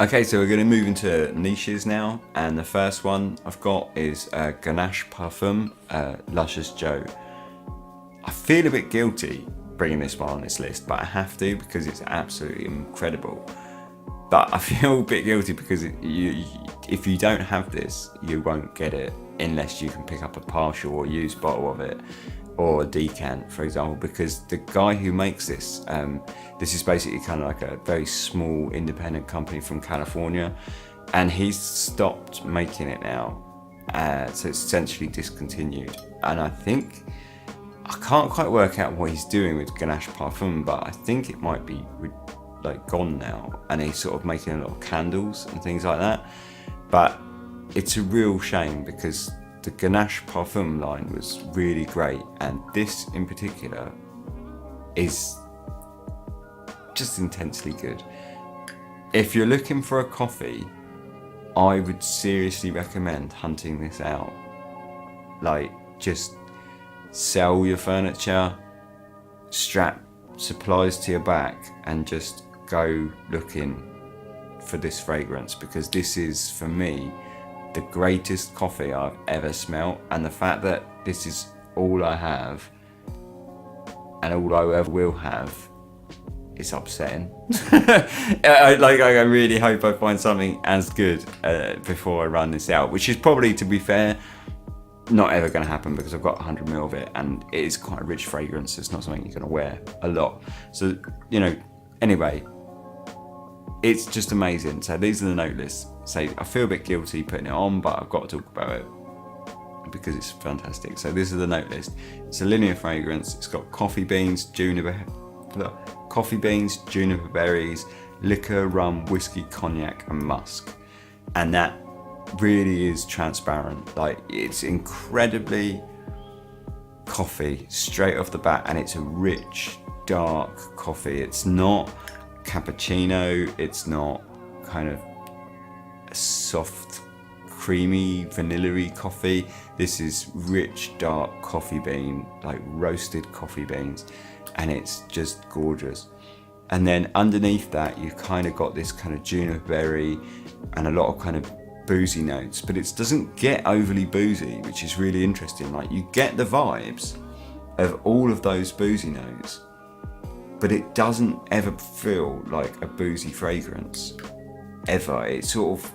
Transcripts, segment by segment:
Okay, so we're going to move into niches now, and the first one I've got is Ganache Parfums Lushious Joe. I feel a bit guilty bringing this one on this list, but I have to because it's absolutely incredible. But I feel a bit guilty because if you don't have this, you won't get it unless you can pick up a partial or used bottle of it, or a decant, for example, because the guy who makes this, this is basically kind of like a very small independent company from California, and he's stopped making it now, so it's essentially discontinued. And I think, I can't quite work out what he's doing with Ganache Parfums, but I think it might be like gone now, and he's sort of making a lot of candles and things like that. But it's a real shame because the Ganache Parfum line was really great, and this in particular is just intensely good. If you're looking for a coffee, I would seriously recommend hunting this out. Like, just sell your furniture, strap supplies to your back, and just go looking for this fragrance, because this is, for me, the greatest coffee I've ever smelt. And the fact that this is all I have and all I ever will have, it's upsetting. I really hope I find something as good before I run this out, which is probably, to be fair, not ever going to happen because I've got 100 ml of it, and it is quite a rich fragrance. It's not something you're going to wear a lot. So, anyway, it's just amazing. So these are the note lists. So I feel a bit guilty putting it on, but I've got to talk about it because it's fantastic. So this is the note list. It's a linear fragrance. It's got coffee beans, juniper berries, liquor, rum, whiskey, cognac, and musk. And that really is transparent. Like, it's incredibly coffee straight off the bat, and it's a rich, dark coffee. It's not cappuccino. It's not kind of a soft, creamy, vanilla-y coffee. This is rich, dark coffee bean, like roasted coffee beans, and it's just gorgeous. And then underneath that, you've kind of got this kind of juniper berry and a lot of kind of boozy notes, but it doesn't get overly boozy, which is really interesting. Like, you get the vibes of all of those boozy notes, but it doesn't ever feel like a boozy fragrance, ever. It sort of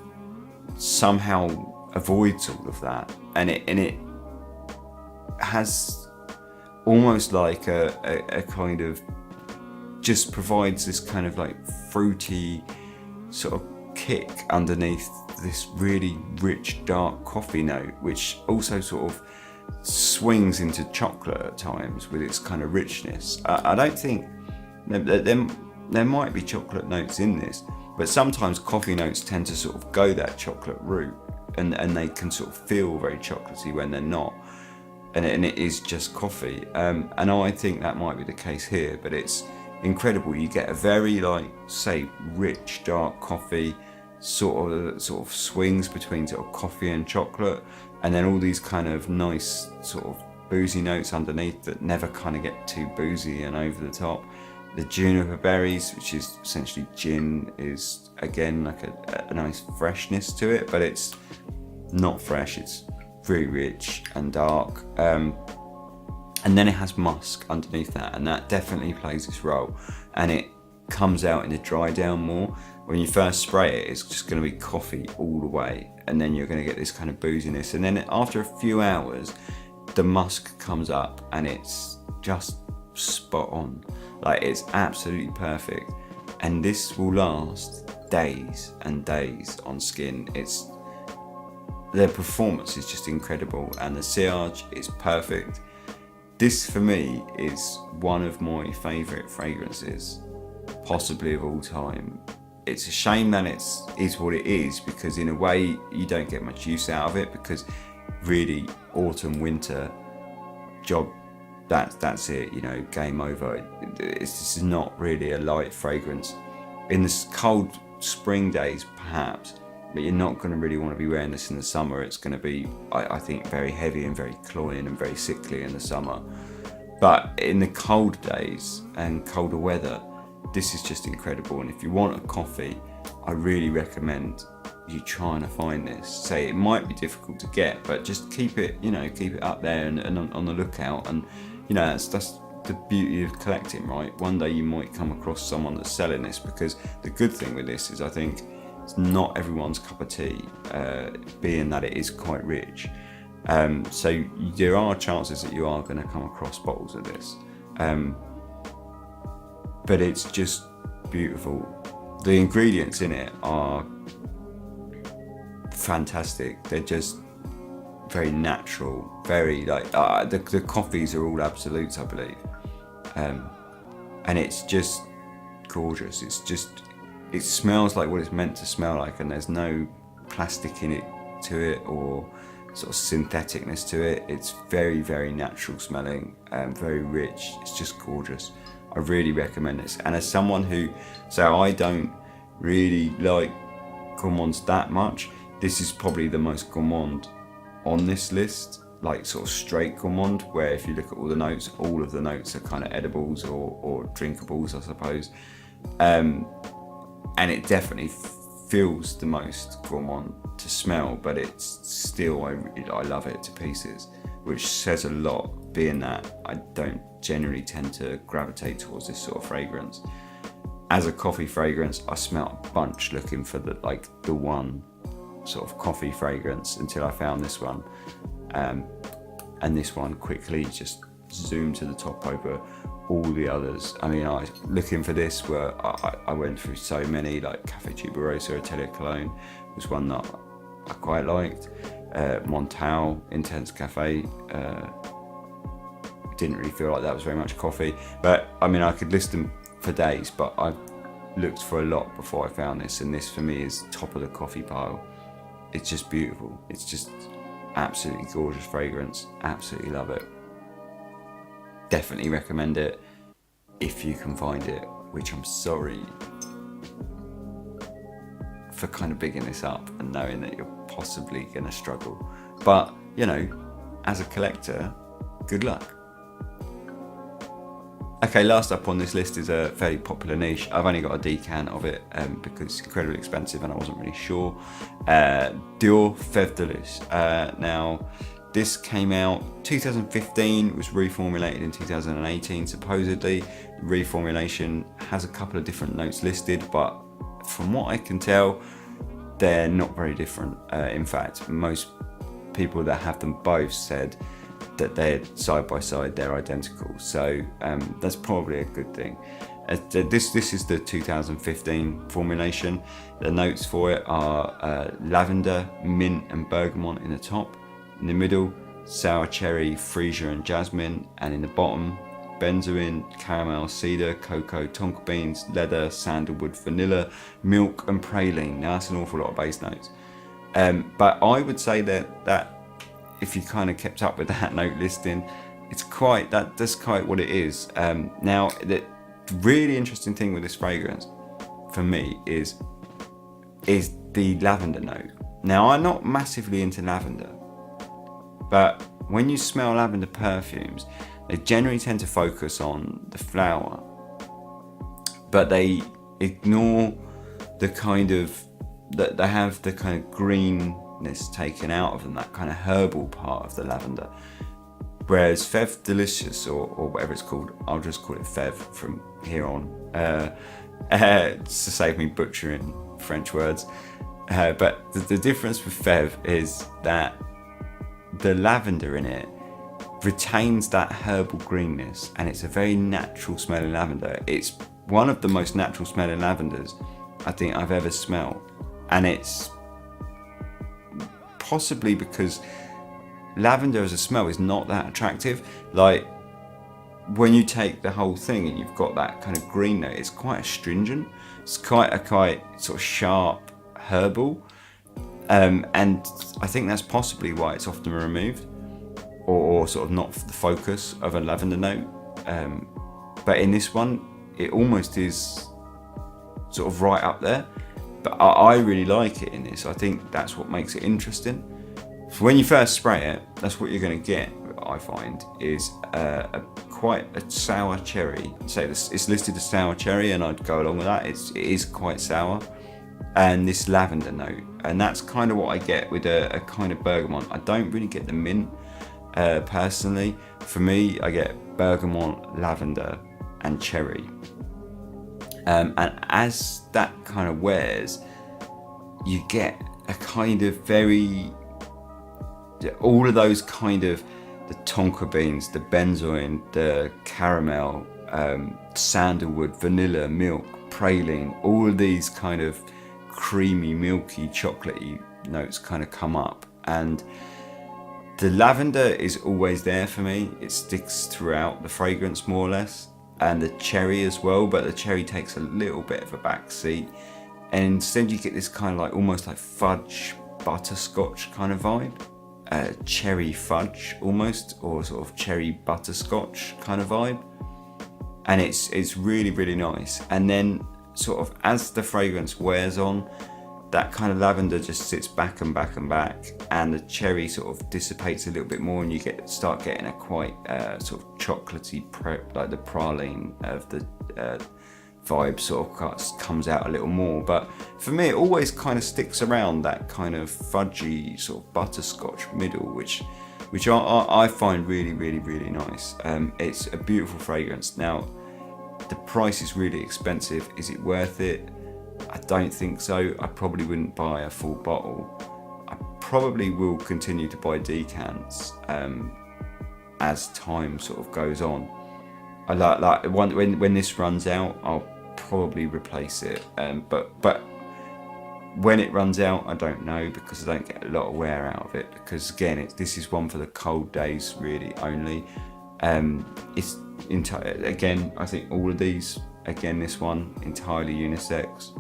somehow avoids all of that, and it has almost like a kind of, just provides this kind of like fruity sort of kick underneath this really rich dark coffee note, which also sort of swings into chocolate at times with its kind of richness. I don't think there might be chocolate notes in this, but sometimes coffee notes tend to sort of go that chocolate route, and they can sort of feel very chocolatey when they're not, and it is just coffee. And I think that might be the case here, but it's incredible. You get a very, like, say, rich dark coffee, sort of swings between sort of coffee and chocolate, and then all these kind of nice sort of boozy notes underneath that never kind of get too boozy and over the top. The juniper berries, which is essentially gin, is again like a nice freshness to it, but it's not fresh. It's very rich and dark. And then it has musk underneath that, and that definitely plays its role, and it comes out in the dry down more. When you first spray it, it's just going to be coffee all the way, and then you're going to get this kind of booziness, and then after a few hours the musk comes up and it's just spot on. Like, it's absolutely perfect, and this will last days and days on skin. Their performance is just incredible, and the sillage is perfect. This, for me, is one of my favourite fragrances, possibly of all time. It's a shame that it is what it is, because in a way you don't get much use out of it, because really autumn, winter, job, that's it, game over. This is not really a light fragrance. In the cold spring days, perhaps, but you're not going to really want to be wearing this in the summer. It's going to be, I think, very heavy and very cloying and very sickly in the summer. But in the cold days and colder weather, this is just incredible. And if you want a coffee I really recommend you trying to find this. Say it might be difficult to get, but just keep it, you know, keep it up there and on the lookout. And you know, that's the beauty of collecting, right? One day you might come across someone that's selling this, because the good thing with this is I think it's not everyone's cup of tea, being that it is quite rich. So there are chances that you are going to come across bottles of this, but it's just beautiful. The ingredients in it are fantastic. They're just very natural, very like the coffees are all absolutes, I believe, and it's just gorgeous. It smells like what it's meant to smell like, and there's no plastic in it to it or sort of syntheticness to it. It's very, very natural smelling and very rich. It's just gorgeous. I really recommend this. And as someone who, so I don't really like gourmands that much, this is probably the most gourmand on this list, like sort of straight gourmand, where if you look at all the notes, all of the notes are kind of edibles or drinkables, I suppose. And it definitely feels the most gourmand to smell, but it's still, I love it to pieces, which says a lot, being that I don't generally tend to gravitate towards this sort of fragrance. As a coffee fragrance, I smelt a bunch looking for the one sort of coffee fragrance until I found this one, and this one quickly just zoomed to the top over all the others. I mean, I looking for this where I went through so many, like Cafe Tuberosa Atelier Cologne was one that I quite liked. Montal Intense Cafe, didn't really feel like that was very much coffee, but I mean, I could list them for days, but I looked for a lot before I found this, and this for me is top of the coffee pile. It's just beautiful. It's just absolutely gorgeous fragrance. Absolutely love it. Definitely recommend it if you can find it, which I'm sorry for kind of bigging this up and knowing that you're possibly going to struggle. But, you know, as a collector, good luck. Okay, last up on this list is a fairly popular niche. I've only got a decant of it because it's incredibly expensive and I wasn't really sure. Dior Feve Delicieuse. Now, this came out 2015, was reformulated in 2018 supposedly. The reformulation has a couple of different notes listed, but from what I can tell, they're not very different. In fact, most people that have them both said that they're side by side, they're identical. So that's probably a good thing. This is the 2015 formulation. The notes for it are lavender, mint and bergamot in the top. In the middle, sour cherry, freesia and jasmine. And in the bottom, benzoin, caramel, cedar, cocoa, tonka beans, leather, sandalwood, vanilla, milk and praline. Now that's an awful lot of base notes. But I would say that if you kind of kept up with that note listing, that's quite what it is. Now, the really interesting thing with this fragrance for me is the lavender note. Now, I'm not massively into lavender, but when you smell lavender perfumes, they generally tend to focus on the flower, but they ignore the kind of, that they have the kind of greenness taken out of them, that kind of herbal part of the lavender. Whereas Feve Delicieuse, or whatever it's called, I'll just call it Feve from here on, to save me butchering French words. But the difference with Feve is that the lavender in it retains that herbal greenness, and it's a very natural smelling lavender. It's one of the most natural smelling lavenders I think I've ever smelled, and it's possibly because lavender as a smell is not that attractive. Like when you take the whole thing and you've got that kind of green note, it's quite astringent. It's quite sort of sharp herbal, and I think that's possibly why it's often removed, or sort of not the focus of a lavender note. But in this one, it almost is sort of right up there. But I really like it in this. I think that's what makes it interesting. So when you first spray it, that's what you're going to get, I find, is quite a sour cherry. Say this, it's listed as sour cherry, and I'd go along with that. It is quite sour. and this lavender note, and that's kind of what I get with a kind of bergamot. I don't really get the mint personally. For me, I get bergamot, lavender, and cherry. And as that kind of wears, you get a kind of very, all of those kind of, the tonka beans, the benzoin, the caramel, sandalwood, vanilla, milk, praline, all of these kind of creamy, milky, chocolatey notes kind of come up. And the lavender is always there for me. It sticks throughout the fragrance more or less, and the cherry as well, but the cherry takes a little bit of a back seat, and instead you get this kind of like almost like fudge butterscotch kind of vibe, cherry fudge almost, or sort of cherry butterscotch kind of vibe, and it's really, really nice. And then sort of as the fragrance wears on, that kind of lavender just sits back and back and back, and the cherry sort of dissipates a little bit more, and you start getting a quite sort of chocolatey, like the praline of the vibe sort of comes out a little more. But for me, it always kind of sticks around that kind of fudgy sort of butterscotch middle, which I find really, really, really nice. It's a beautiful fragrance. Now, the price is really expensive. Is it worth it? I don't think so. I probably wouldn't buy a full bottle. I probably will continue to buy decants as time sort of goes on. I like when this runs out, I'll probably replace it. But when it runs out, I don't know, because I don't get a lot of wear out of it. Because again, this is one for the cold days really only. It's again, I think all of these. Again, this one entirely unisex.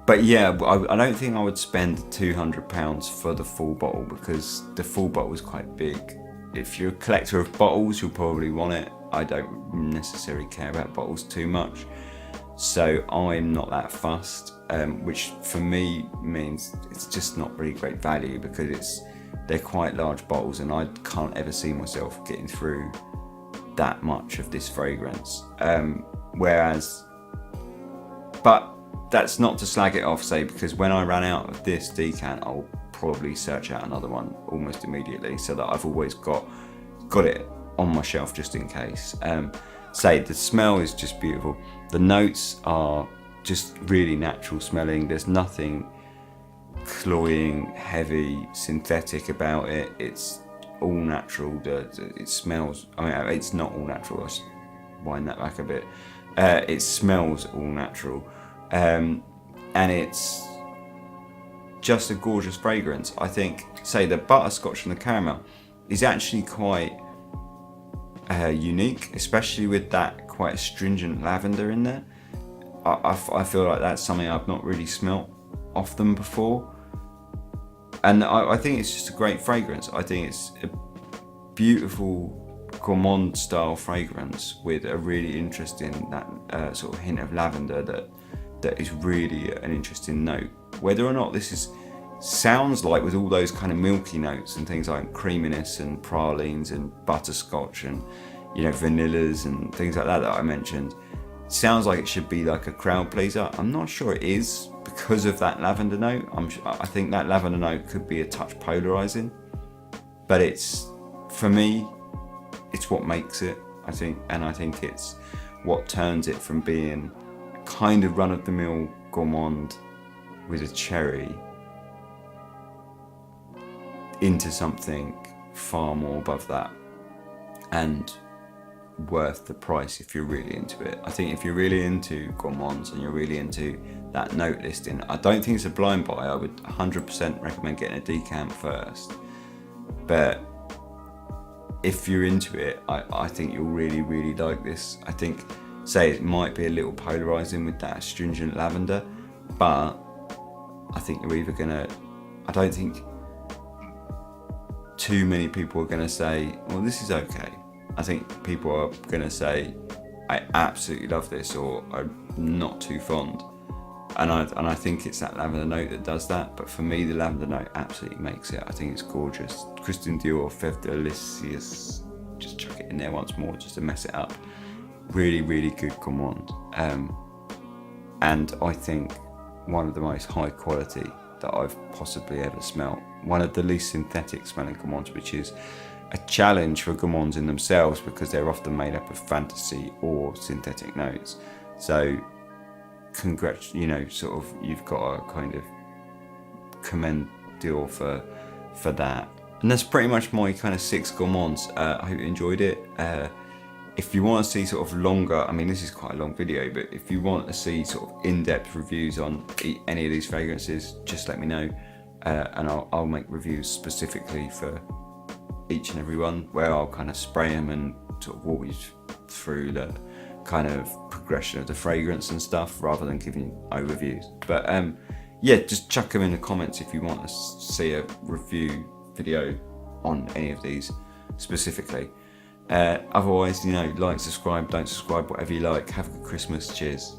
But yeah, I don't think I would spend £200 for the full bottle, because the full bottle is quite big. If you're a collector of bottles, you'll probably want it. I don't necessarily care about bottles too much, so I'm not that fussed, which for me means it's just not really great value, because they're quite large bottles, and I can't ever see myself getting through that much of this fragrance. But that's not to slag it off, say, because when I ran out of this decant, I'll probably search out another one almost immediately, so that I've always got it on my shelf just in case. Say the smell is just beautiful. The notes are just really natural smelling. There's nothing cloying, heavy, synthetic about it. It's all natural. It smells, I mean, it's not all natural, I should wind that back a bit. It smells all natural, and it's just a gorgeous fragrance. I think, say, the butterscotch and the caramel is actually quite unique, especially with that quite astringent lavender in there. I feel like that's something I've not really smelt off them before, and I think it's just a great fragrance. I think it's a beautiful gourmand style fragrance with a really interesting that sort of hint of lavender that is really an interesting note. Whether or not this sounds like, with all those kind of milky notes and things like creaminess and pralines and butterscotch and, you know, vanillas and things like that I mentioned, sounds like it should be like a crowd pleaser. I'm not sure it is, because of that lavender note. I think that lavender note could be a touch polarizing, but for me, it's what makes it, I think, and I think it's what turns it from being kind of run-of-the-mill gourmand with a cherry into something far more above that, and worth the price if you're really into it. I think if you're really into gourmands and you're really into that note listing, I don't think it's a blind buy. I would 100% recommend getting a decant first, but if you're into it, I think you'll really, really like this. I think, say, it might be a little polarizing with that astringent lavender, but I think you're either gonna, I don't think too many people are gonna say, well, this is okay. I think people are gonna say, I absolutely love this, or I'm not too fond. And I think it's that lavender note that does that, but for me, the lavender note absolutely makes it. I think it's gorgeous. Christian Dior Feve Delicieuse, just chuck it in there once more just to mess it up. Really, really good gourmand. and I think one of the most high quality that I've possibly ever smelt. One of the least synthetic smelling gourmands, which is a challenge for gourmands in themselves because they're often made up of fantasy or synthetic notes. So sort of you've got to kind of commend Dior for that. And that's pretty much my kind of 6 gourmands. I hope you enjoyed it. If you want to see sort of longer, I mean this is quite a long video, but if you want to see sort of in-depth reviews on any of these fragrances, just let me know, and I'll make reviews specifically for each and every one, where I'll kind of spray them and sort of walk you through the kind of progression of the fragrance and stuff, rather than giving overviews. But yeah, just chuck them in the comments if you want to see a review video on any of these specifically. Otherwise, like, subscribe, don't subscribe, whatever you like. Have a good Christmas. Cheers.